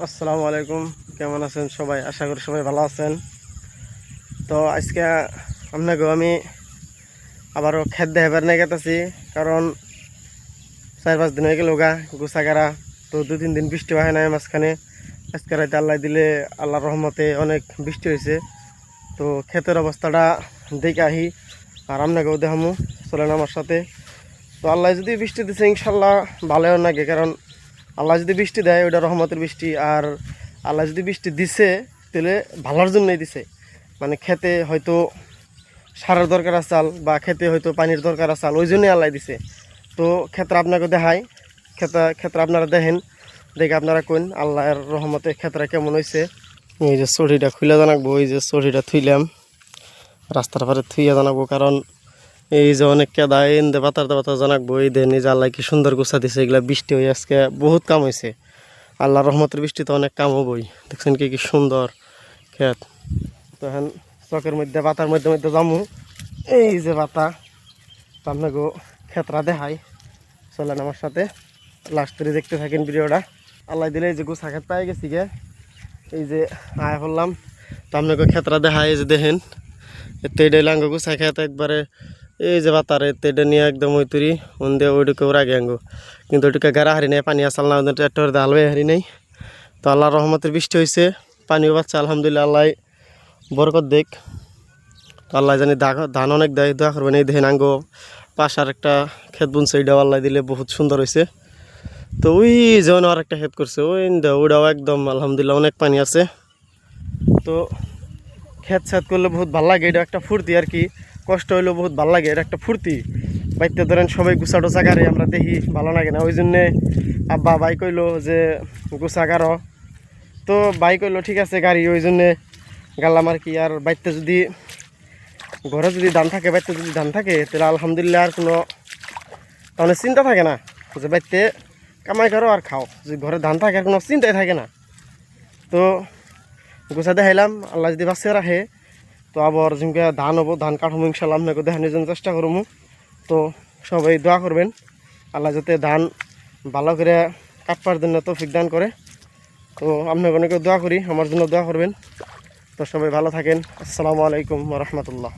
আসসালামু আলাইকুম। কেমন আছেন সবাই? আশা করি সবাই ভালো আছেন। তো আজকে আপনাকে আমি আবারও খেত দেখাবার নিয়ে গেতেছি, কারণ 4-5 দিন হয়ে গেল গা গোছাগারা। তো 2-3 দিন বৃষ্টি হয় নাই মাঝখানে। আজকে রাতে আল্লাহ দিলে আল্লাহর রহমতে অনেক বৃষ্টি হয়েছে। তো ক্ষেতের অবস্থাটা দেখে আহি আর আপনাকেও দেখামু, চলেন আমার সাথে। তো আল্লাহ যদি বৃষ্টি দিচ্ছে ইনশাল্লাহ ভালো নাকি, কারণ আল্লাহ যদি বৃষ্টি দেয় ওইটা রহমতের বৃষ্টি। আর আল্লাহ যদি বৃষ্টি দিছে তাহলে ভালোর জন্যই দিছে। মানে খেতে হয়তো সারের দরকার আসাল বা খেতে হয়তো পানির দরকার আসাল, ওই জন্যই আল্লাহ দিছে। তো ক্ষেত্রে আপনাকে দেখাই, ক্ষেত্রে আপনারা দেখেন, দেখে আপনারা কোন আল্লাহর রহমতে ক্ষেত্রে কেমন হয়েছে। এই যে চড়িটা খুলে জানাবো, এই যে চড়িটা থুইলাম রাস্তার পারে থুইয়া জানাবো, কারণ এই যে অনেক কেদা এনে পাতার জানাকবো। এই দেন এই যে আল্লাহ কি সুন্দর গোছা দিছে, এগুলা বৃষ্টি হয়ে আজকে বহুত কাম হয়েছে। আল্লাহর রহমতের বৃষ্টি তো অনেক কাম হবই। দেখছেন কি কি সুন্দর ক্ষেত। তখন চকের মধ্যে পাতার মধ্যে মধ্যে জামু, এই যে পাতা। তো আপনাকে ক্ষেতরা দেখাই, চলেন আমার সাথে লাস্ট করে দেখতে থাকেন ভিডিওটা। আল্লাহ দিলে এই যে গোছা ক্ষেত পাই গেছি গে, এই যে আয় করলাম। তো আপনাকে ক্ষেতরা দেখাই, এই যে দেখেন এতে এটাই লাঙ্গ গোছা খেত একবারে। এই যে বাতারে তেডে নিয়ে একদম ওই তৈরি ওন দিয়ে ওইটুকু রাগে আঙ্গো, কিন্তু ওইটুকু গাড়া হারি নাই, পানি আসাল না ওদের ট্র্যাক্টর দালবে হারি নাই। তো আল্লাহর রহমতের বৃষ্টি হয়েছে, পানিও পাচ্ছে আলহামদুলিল্লাহ। আল্লাহ বরকত দেখ। তো আল্লাহ জানি ধান অনেক দেয়, দোয়া করবেন। এই দেখেন আঙ্গো পাশার একটা ক্ষেত বুনছে, ওইটাও আল্লাহ দিলে বহুত সুন্দর হয়েছে। তো ওই যেমন আর একটা ক্ষেত করছে ওইটাও একদম আলহামদুলিল্লাহ অনেক পানি আছে। তো ক্ষেত ছাত করলে বহুত ভালো লাগে, এটা একটা ফুর্তি আর কি। কষ্ট হইলেও বহুত ভালো লাগে, এটা একটা ফুর্তি। বাইতে ধরেন সবাই গুছা টুচা গাড়ি আমরা দেখি, ভালো লাগে না। ওই জন্যে আব্বা ভাই কইলো যে গুছা গাড়ো। তো ভাই কইলো ঠিক আছে গাড়ি, ওই জন্যে গেলাম আর কি। আর বাইতে যদি ঘরে যদি ধান থাকে, বাইতে যদি ধান থাকে, তাহলে আলহামদুলিল্লাহ আর কোনো মানে চিন্তা থাকে না যে বাইতে কামাই করো আর খাও। যদি ঘরে ধান থাকে আর কোনো চিন্তাই থাকে না। তো গুছা দেখাইলাম, আল্লাহ যদি বাঁচিয়ে রাখে তো আবার যেমকে ধান হবো, ধান কাটবো ইনশাল্লাহ আপনাকে দেখানোর জন্য চেষ্টা করবো। তো সবাই দোয়া করবেন আল্লাহ যাতে ধান ভালো করে কাটবার জন্য তৌফিক দান করে। তো আপনাকে অনেকে দোয়া করি, আমার জন্য দোয়া করবেন। তো সবাই ভালো থাকেন। আসসালামু আলাইকুম ওয়া রাহমাতুল্লাহ।